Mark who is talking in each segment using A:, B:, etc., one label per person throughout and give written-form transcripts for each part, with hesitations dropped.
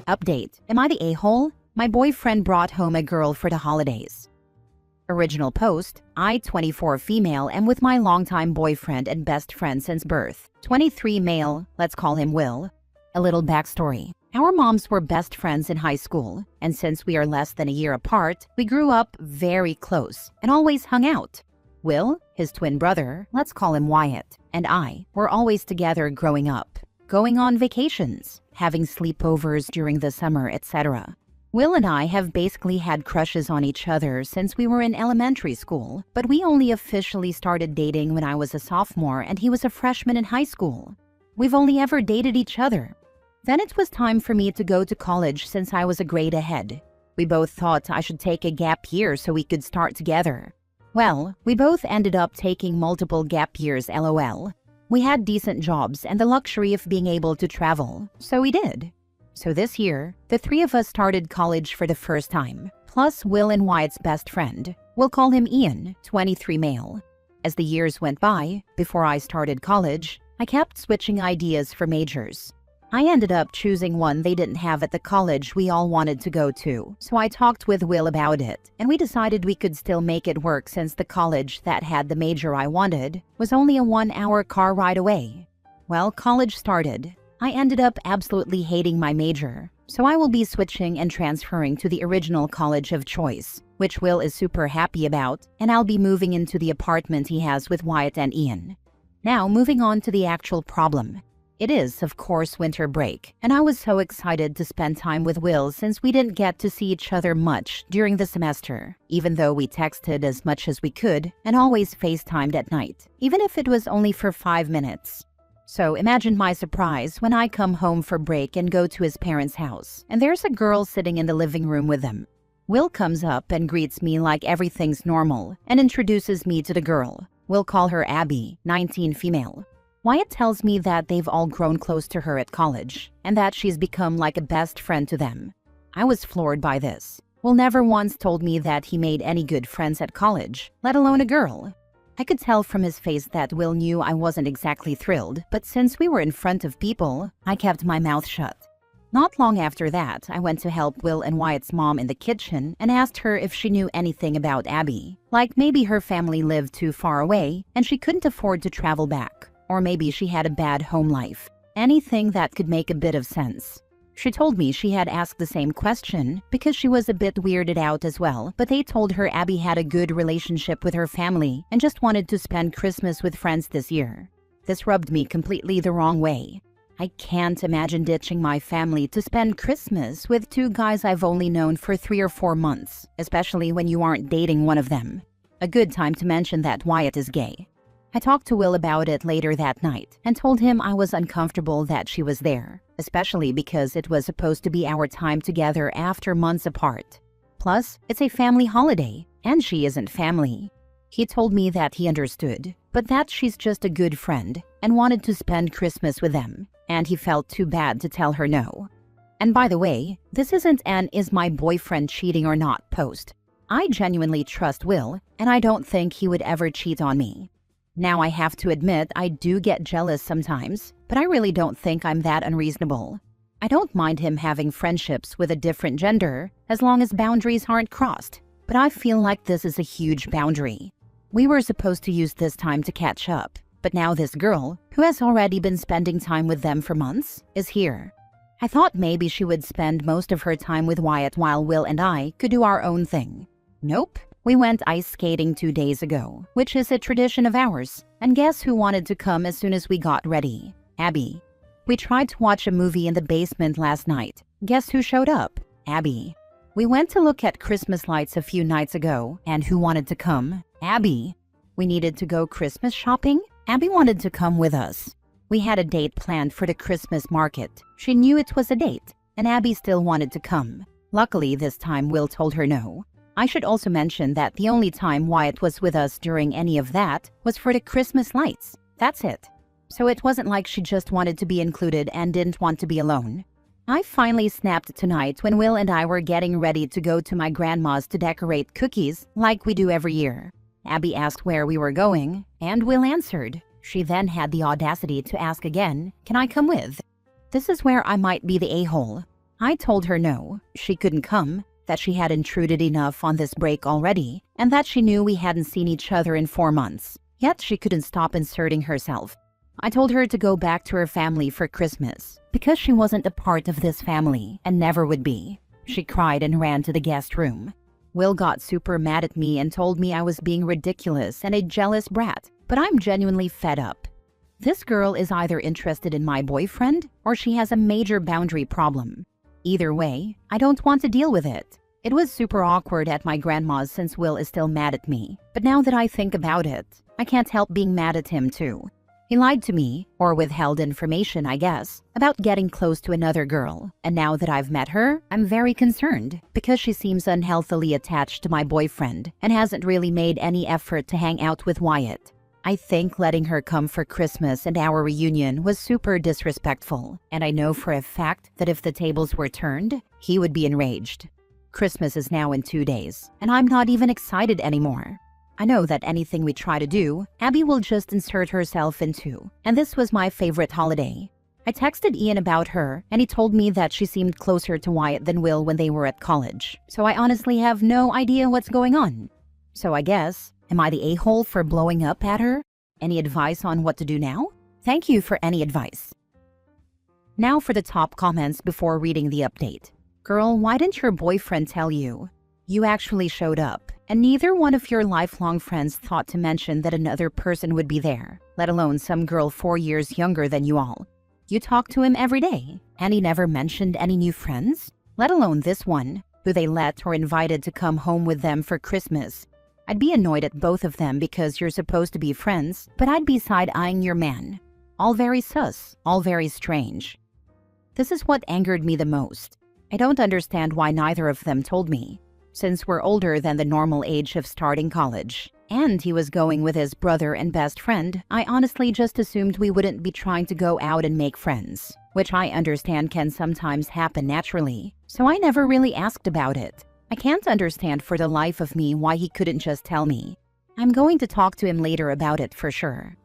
A: Update. Am I the a-hole? My boyfriend brought home a girl for the holidays. Original post. I, 24 female, am with my longtime boyfriend and best friend since birth. 23 male, let's call him Will. A little backstory. Our moms were best friends in high school, and since we are less than a year apart, we grew up very close and always hung out. Will, his twin brother, let's call him Wyatt, and I were always together growing up, going on vacations, having sleepovers during the summer, etc. Will and I have basically had crushes on each other since we were in elementary school, but we only officially started dating when I was a sophomore and he was a freshman in high school. We've only ever dated each other. Then it was time for me to go to college since I was a grade ahead. We both thought I should take a gap year so we could start together. Well, we both ended up taking multiple gap years, lol. We had decent jobs and the luxury of being able to travel, so we did. So this year, the three of us started college for the first time, plus Will and Wyatt's best friend. We'll call him Ian, 23 male. As the years went by, before I started college, I kept switching ideas for majors. I ended up choosing one they didn't have at the college we all wanted to go to, so I talked with Will about it, and we decided we could still make it work since the college that had the major I wanted was only a 1-hour car ride away. Well, college started. I ended up absolutely hating my major, so I will be switching and transferring to the original college of choice, which Will is super happy about, and I'll be moving into the apartment he has with Wyatt and Ian. Now, moving on to the actual problem. It is, of course, winter break, and I was so excited to spend time with Will since we didn't get to see each other much during the semester, even though we texted as much as we could and always FaceTimed at night, even if it was only for 5 minutes. So imagine my surprise when I come home for break and go to his parents' house, and there's a girl sitting in the living room with them. Will comes up and greets me like everything's normal and introduces me to the girl. We'll call her Abby, 19 female. Wyatt tells me that they've all grown close to her at college, and that she's become like a best friend to them. I was floored by this. Will never once told me that he made any good friends at college, let alone a girl. I could tell from his face that Will knew I wasn't exactly thrilled, but since we were in front of people, I kept my mouth shut. Not long after that, I went to help Will and Wyatt's mom in the kitchen and asked her if she knew anything about Abby, like maybe her family lived too far away and she couldn't afford to travel back. Or maybe she had a bad home life. Anything that could make a bit of sense. She told me she had asked the same question because she was a bit weirded out as well, but they told her Abby had a good relationship with her family and just wanted to spend Christmas with friends this year. This rubbed me completely the wrong way. I can't imagine ditching my family to spend Christmas with 2 guys I've only known for 3 or 4 months, especially when you aren't dating one of them. A good time to mention that Wyatt is gay. I talked to Will about it later that night and told him I was uncomfortable that she was there, especially because it was supposed to be our time together after months apart. Plus, it's a family holiday, and she isn't family. He told me that he understood, but that she's just a good friend and wanted to spend Christmas with them, and he felt too bad to tell her no. And by the way, this isn't an "is my boyfriend cheating or not" post. I genuinely trust Will, and I don't think he would ever cheat on me. Now I have to admit I do get jealous sometimes, but I really don't think I'm that unreasonable. I don't mind him having friendships with a different gender as long as boundaries aren't crossed, but I feel like this is a huge boundary. We were supposed to use this time to catch up, but now this girl, who has already been spending time with them for months, is here. I thought maybe she would spend most of her time with Wyatt while Will and I could do our own thing. Nope. We went ice skating 2 days ago, which is a tradition of ours. And guess who wanted to come as soon as we got ready? Abby. We tried to watch a movie in the basement last night. Guess who showed up? Abby. We went to look at Christmas lights a few nights ago, and who wanted to come? Abby. We needed to go Christmas shopping? Abby wanted to come with us. We had a date planned for the Christmas market. She knew it was a date, and Abby still wanted to come. Luckily, this time Will told her no. I should also mention that the only time Wyatt was with us during any of that was for the Christmas lights. That's it. So it wasn't like she just wanted to be included and didn't want to be alone. I finally snapped tonight when Will and I were getting ready to go to my grandma's to decorate cookies like we do every year. Abby asked where we were going, and Will answered. She then had the audacity to ask again, "Can I come with?" This is where I might be the a-hole. I told her no, she couldn't come, that she had intruded enough on this break already, and that she knew we hadn't seen each other in 4 months. Yet she couldn't stop inserting herself. I told her to go back to her family for Christmas, because she wasn't a part of this family and never would be. She cried and ran to the guest room. Will got super mad at me and told me I was being ridiculous and a jealous brat, but I'm genuinely fed up. This girl is either interested in my boyfriend or she has a major boundary problem. Either way, I don't want to deal with it. It was super awkward at my grandma's since Will is still mad at me, but now that I think about it, I can't help being mad at him too. He lied to me, or withheld information I guess, about getting close to another girl, and now that I've met her, I'm very concerned because she seems unhealthily attached to my boyfriend and hasn't really made any effort to hang out with Wyatt. I think letting her come for Christmas and our reunion was super disrespectful, and I know for a fact that if the tables were turned, he would be enraged. Christmas is now in 2 days, and I'm not even excited anymore. I know that anything we try to do, Abby will just insert herself into, and this was my favorite holiday. I texted Ian about her, and he told me that she seemed closer to Wyatt than Will when they were at college, so I honestly have no idea what's going on. So I guess, am I the a-hole for blowing up at her? Any advice on what to do now? Thank you for any advice. Now for the top comments before reading the update. Girl, why didn't your boyfriend tell you? You actually showed up, and neither one of your lifelong friends thought to mention that another person would be there, let alone some girl 4 years younger than you all. You talk to him every day, and he never mentioned any new friends, let alone this one, who they let or invited to come home with them for Christmas. I'd be annoyed at both of them because you're supposed to be friends, but I'd be side-eyeing your man. All very sus, all very strange. This is what angered me the most. I don't understand why neither of them told me. Since we're older than the normal age of starting college, and he was going with his brother and best friend, I honestly just assumed we wouldn't be trying to go out and make friends, which I understand can sometimes happen naturally, so I never really asked about it. I can't understand for the life of me why he couldn't just tell me. I'm going to talk to him later about it for sure.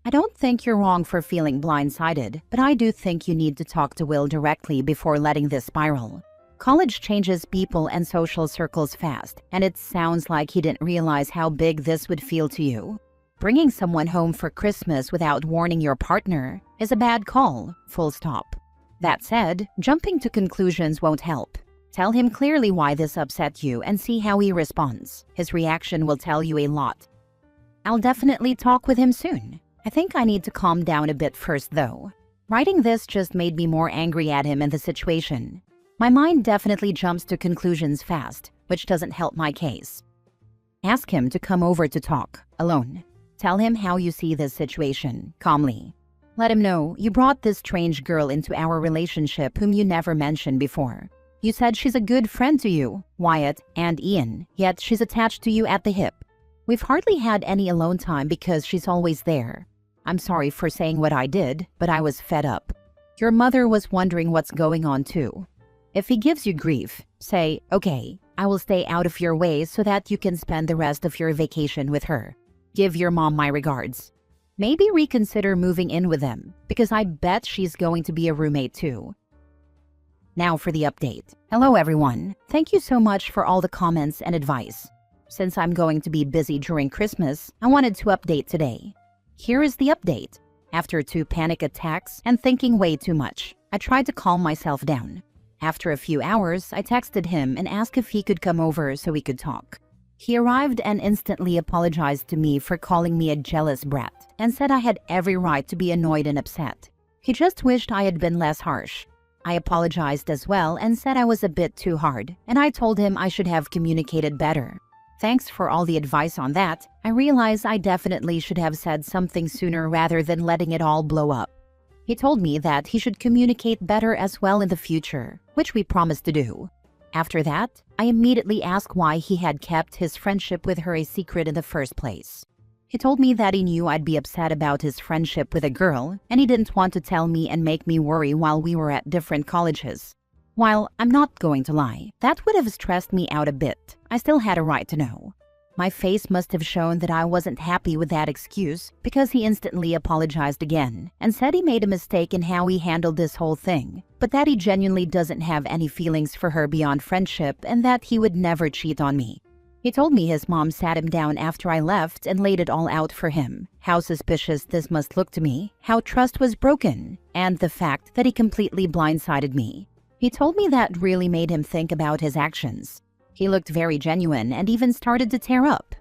A: I don't think you're wrong for feeling blindsided, but I do think you need to talk to Will directly before letting this spiral. College changes people and social circles fast, and it sounds like he didn't realize how big this would feel to you. Bringing someone home for Christmas without warning your partner is a bad call, full stop. That said, jumping to conclusions won't help. Tell him clearly why this upset you and see how he responds. His reaction will tell you a lot. I'll definitely talk with him soon. I think I need to calm down a bit first though. Writing this just made me more angry at him and the situation. My mind definitely jumps to conclusions fast, which doesn't help my case. Ask him to come over to talk, alone. Tell him how you see this situation, calmly. Let him know you brought this strange girl into our relationship whom you never mentioned before. You said she's a good friend to you, Wyatt, and Ian, yet she's attached to you at the hip. We've hardly had any alone time because she's always there. I'm sorry for saying what I did, but I was fed up. Your mother was wondering what's going on too. If he gives you grief, say, okay, I will stay out of your way so that you can spend the rest of your vacation with her. Give your mom my regards. Maybe reconsider moving in with them, because I bet she's going to be a roommate too. Now for the update. Hello everyone. Thank you so much for all the comments and advice. Since I'm going to be busy during Christmas, I wanted to update today. Here is the update. After 2 panic attacks and thinking way too much, I tried to calm myself down. After a few hours, I texted him and asked if he could come over so we could talk. He arrived and instantly apologized to me for calling me a jealous brat and said I had every right to be annoyed and upset. He just wished I had been less harsh. I apologized as well and said I was a bit too hard, and I told him I should have communicated better. Thanks for all the advice on that. I realize I definitely should have said something sooner rather than letting it all blow up. He told me that he should communicate better as well in the future, which we promised to do. After that, I immediately asked why he had kept his friendship with her a secret in the first place. He told me that he knew I'd be upset about his friendship with a girl, and he didn't want to tell me and make me worry while we were at different colleges. While I'm not going to lie, that would have stressed me out a bit. I still had a right to know. My face must have shown that I wasn't happy with that excuse because he instantly apologized again and said he made a mistake in how he handled this whole thing, but that he genuinely doesn't have any feelings for her beyond friendship and that he would never cheat on me. He told me his mom sat him down after I left and laid it all out for him. How suspicious this must look to me, how trust was broken, and the fact that he completely blindsided me. He told me that really made him think about his actions. He looked very genuine and even started to tear up.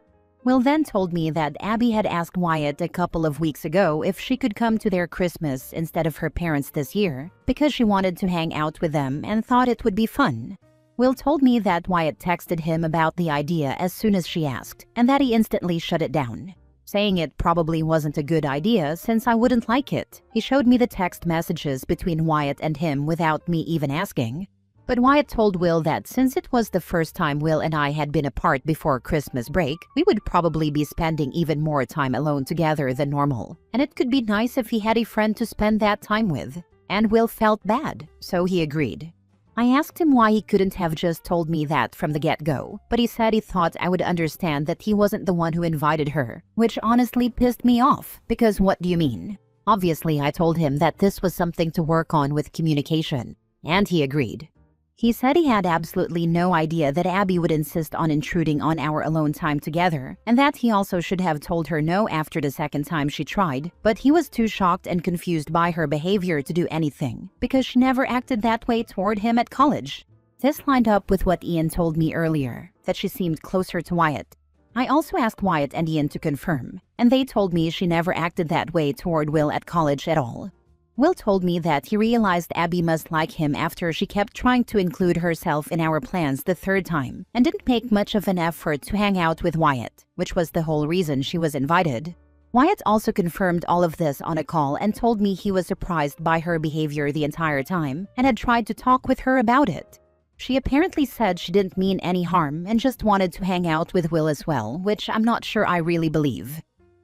A: Will then told me that Abby had asked Wyatt a couple of weeks ago if she could come to their Christmas instead of her parents this year because she wanted to hang out with them and thought it would be fun. Will told me that Wyatt texted him about the idea as soon as she asked and that he instantly shut it down, saying it probably wasn't a good idea since I wouldn't like it. He showed me the text messages between Wyatt and him without me even asking. But Wyatt told Will that since it was the first time Will and I had been apart before Christmas break, we would probably be spending even more time alone together than normal, and it could be nice if he had a friend to spend that time with. And Will felt bad, so he agreed. I asked him why he couldn't have just told me that from the get-go, but he said he thought I would understand that he wasn't the one who invited her, which honestly pissed me off, because what do you mean? Obviously, I told him that this was something to work on with communication, and he agreed. He said he had absolutely no idea that Abby would insist on intruding on our alone time together, and that he also should have told her no after the second time she tried, but he was too shocked and confused by her behavior to do anything, because she never acted that way toward him at college. This lined up with what Ian told me earlier, that she seemed closer to Wyatt. I also asked Wyatt and Ian to confirm, and they told me she never acted that way toward Will at college at all. Will told me that he realized Abby must like him after she kept trying to include herself in our plans the third time and didn't make much of an effort to hang out with Wyatt, which was the whole reason she was invited. Wyatt also confirmed all of this on a call and told me he was surprised by her behavior the entire time and had tried to talk with her about it. She apparently said she didn't mean any harm and just wanted to hang out with Will as well, which I'm not sure I really believe.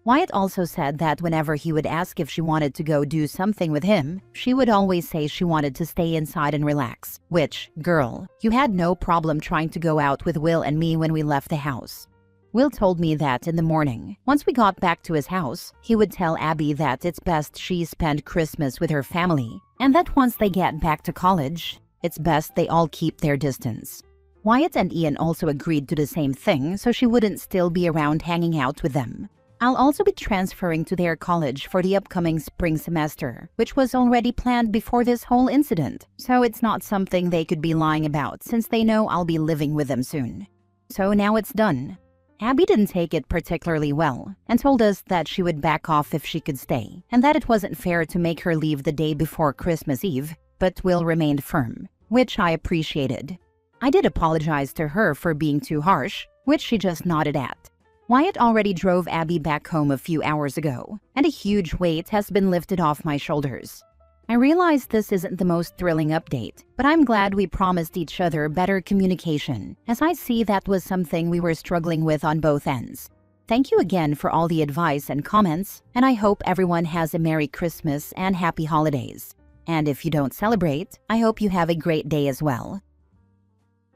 A: Wyatt also said that whenever he would ask if she wanted to go do something with him, she would always say she wanted to stay inside and relax. Which, girl, you had no problem trying to go out with Will and me when we left the house. Will told me that in the morning, once we got back to his house, he would tell Abby that it's best she spend Christmas with her family, and that once they get back to college, it's best they all keep their distance. Wyatt and Ian also agreed to the same thing so she wouldn't still be around hanging out with them. I'll also be transferring to their college for the upcoming spring semester, which was already planned before this whole incident, so it's not something they could be lying about since they know I'll be living with them soon. So now it's done. Abby didn't take it particularly well and told us that she would back off if she could stay, and that it wasn't fair to make her leave the day before Christmas Eve, but Will remained firm, which I appreciated. I did apologize to her for being too harsh, which she just nodded at. Wyatt already drove Abby back home a few hours ago, and a huge weight has been lifted off my shoulders. I realize this isn't the most thrilling update, but I'm glad we promised each other better communication, as I see that was something we were struggling with on both ends. Thank you again for all the advice and comments, and I hope everyone has a Merry Christmas and Happy Holidays. And if you don't celebrate, I hope you have a great day as well.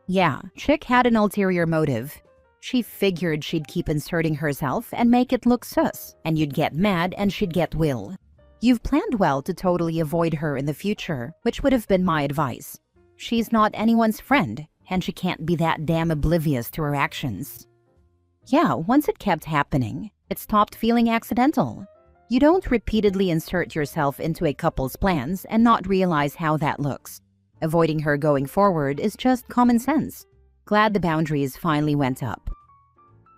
A: Yeah, chick had an ulterior motive. She figured she'd keep inserting herself and make it look sus, and you'd get mad and she'd get Will. You've planned well to totally avoid her in the future, which would have been my advice. She's not anyone's friend, and she can't be that damn oblivious to her actions. Yeah, once it kept happening, it stopped feeling accidental. You don't repeatedly insert yourself into a couple's plans and not realize how that looks. Avoiding her going forward is just common sense. Glad the boundaries finally went up.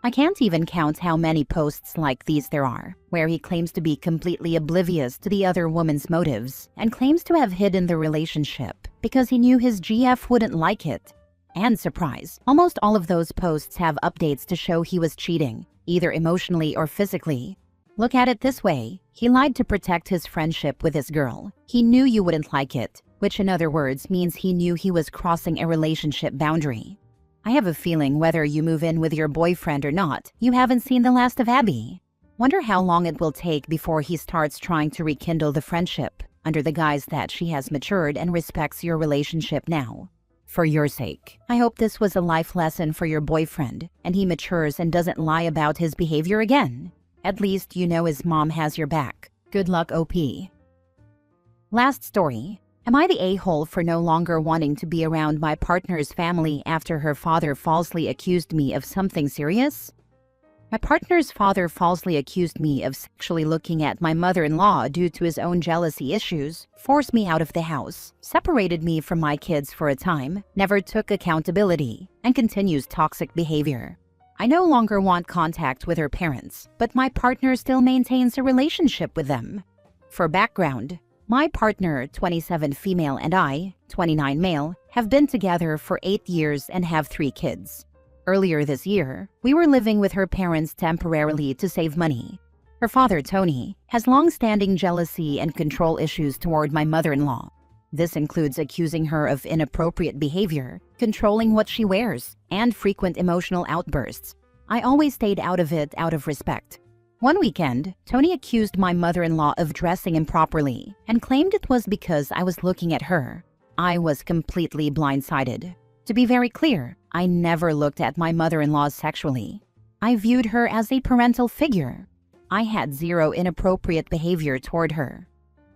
A: I can't even count how many posts like these there are, where he claims to be completely oblivious to the other woman's motives and claims to have hidden the relationship because he knew his GF wouldn't like it. And surprise, almost all of those posts have updates to show he was cheating, either emotionally or physically. Look at it this way, he lied to protect his friendship with this girl. He knew you wouldn't like it, which in other words means he knew he was crossing a relationship boundary. I have a feeling whether you move in with your boyfriend or not, you haven't seen the last of Abby. Wonder how long it will take before he starts trying to rekindle the friendship, under the guise that she has matured and respects your relationship now. For your sake, I hope this was a life lesson for your boyfriend and he matures and doesn't lie about his behavior again. At least you know his mom has your back. Good luck, OP. Last story. Am I the a-hole for no longer wanting to be around my partner's family after her father falsely accused me of something serious? My partner's father falsely accused me of sexually looking at my mother-in-law due to his own jealousy issues, forced me out of the house, separated me from my kids for a time, never took accountability, and continues toxic behavior. I no longer want contact with her parents, but my partner still maintains a relationship with them. For background, my partner, 27 female, and I, 29 male, have been together for 8 years and have 3 kids. Earlier this year, we were living with her parents temporarily to save money. Her father, Tony, has long-standing jealousy and control issues toward my mother-in-law. This includes accusing her of inappropriate behavior, controlling what she wears, and frequent emotional outbursts. I always stayed out of it out of respect. One weekend, Tony accused my mother-in-law of dressing improperly and claimed it was because I was looking at her. I was completely blindsided. To be very clear, I never looked at my mother-in-law sexually. I viewed her as a parental figure. I had zero inappropriate behavior toward her.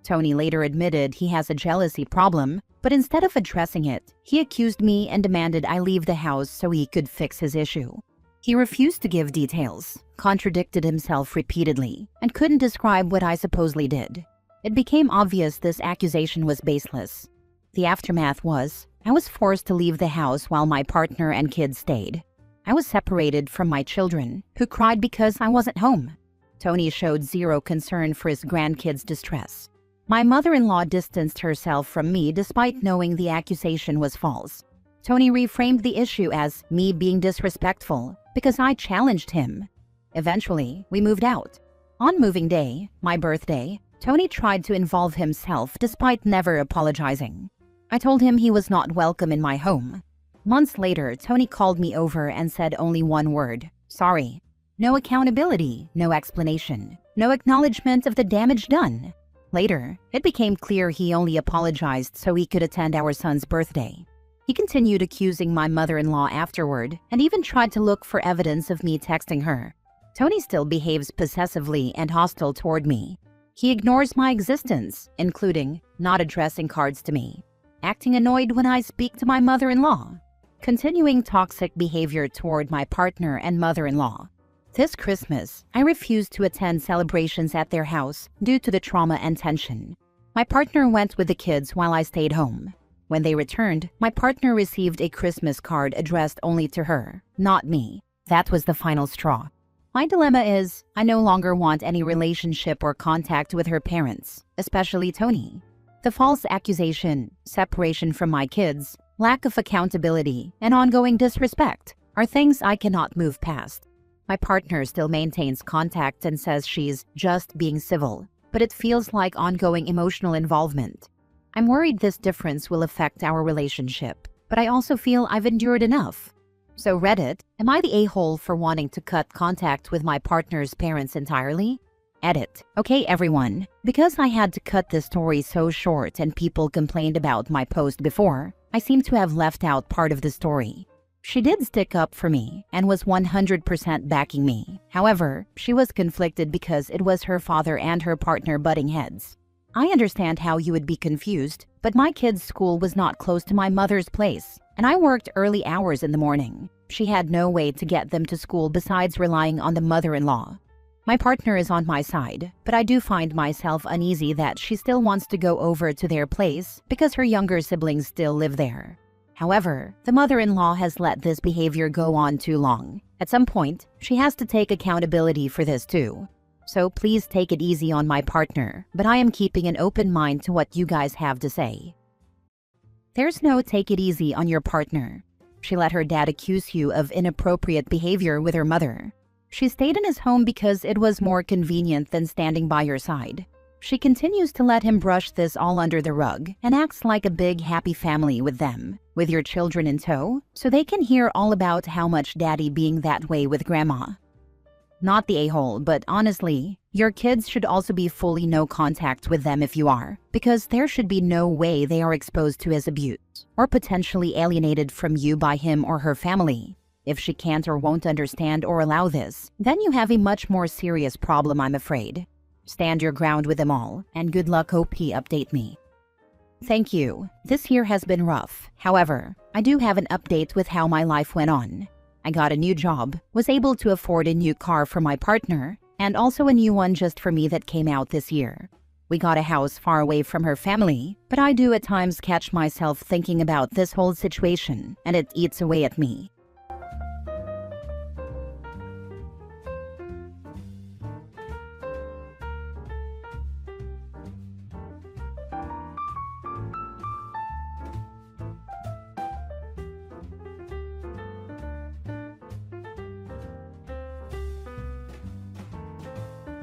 A: Tony later admitted he has a jealousy problem, but instead of addressing it, he accused me and demanded I leave the house so he could fix his issue. He refused to give details, contradicted himself repeatedly, and couldn't describe what I supposedly did. It became obvious this accusation was baseless. The aftermath was, I was forced to leave the house while my partner and kids stayed. I was separated from my children, who cried because I wasn't home. Tony showed zero concern for his grandkids' distress. My mother-in-law distanced herself from me despite knowing the accusation was false. Tony reframed the issue as me being disrespectful because I challenged him. Eventually, we moved out. On moving day, my birthday, Tony tried to involve himself despite never apologizing. I told him he was not welcome in my home. Months later, Tony called me over and said only one word: sorry. No accountability, no explanation, no acknowledgement of the damage done. Later, it became clear he only apologized so he could attend our son's birthday. He continued accusing my mother-in-law afterward and even tried to look for evidence of me texting her. Tony still behaves possessively and hostile toward me. He ignores my existence, including not addressing cards to me, acting annoyed when I speak to my mother-in-law, continuing toxic behavior toward my partner and mother-in-law. This Christmas, I refused to attend celebrations at their house due to the trauma and tension. My partner went with the kids while I stayed home. When they returned, my partner received a Christmas card addressed only to her, not me. That was the final straw. My dilemma is, I no longer want any relationship or contact with her parents, especially Tony. The false accusation, separation from my kids, lack of accountability, and ongoing disrespect are things I cannot move past. My partner still maintains contact and says she's just being civil, but it feels like ongoing emotional involvement. I'm worried this difference will affect our relationship, but I also feel I've endured enough. So Reddit, am I the a-hole for wanting to cut contact with my partner's parents entirely? Edit. Okay everyone, because I had to cut this story so short and people complained about my post before, I seem to have left out part of the story. She did stick up for me and was 100% backing me. However, she was conflicted because it was her father and her partner butting heads. I understand how you would be confused, but my kids' school was not close to my mother's place, and I worked early hours in the morning. She had no way to get them to school besides relying on the mother-in-law. My partner is on my side, but I do find myself uneasy that she still wants to go over to their place because her younger siblings still live there. However, the mother-in-law has let this behavior go on too long. At some point, she has to take accountability for this too. So please take it easy on my partner, but I am keeping an open mind to what you guys have to say. There's no take it easy on your partner. She let her dad accuse you of inappropriate behavior with her mother. She stayed in his home because it was more convenient than standing by your side. She continues to let him brush this all under the rug and acts like a big happy family with them, with your children in tow, so they can hear all about how much daddy being that way with grandma. Not the a-hole, but honestly, your kids should also be fully no contact with them if you are, because there should be no way they are exposed to his abuse. or potentially alienated from you by him or her family. If she can't or won't understand or allow this, then you have a much more serious problem, I'm afraid. Stand your ground with them all, and good luck. Hope he update me. Thank you. This year has been rough. However, I do have an update with how my life went on. I got a new job, was able to afford a new car for my partner, and also a new one just for me that came out this year. We got a house far away from her family, but I do at times catch myself thinking about this whole situation, and it eats away at me.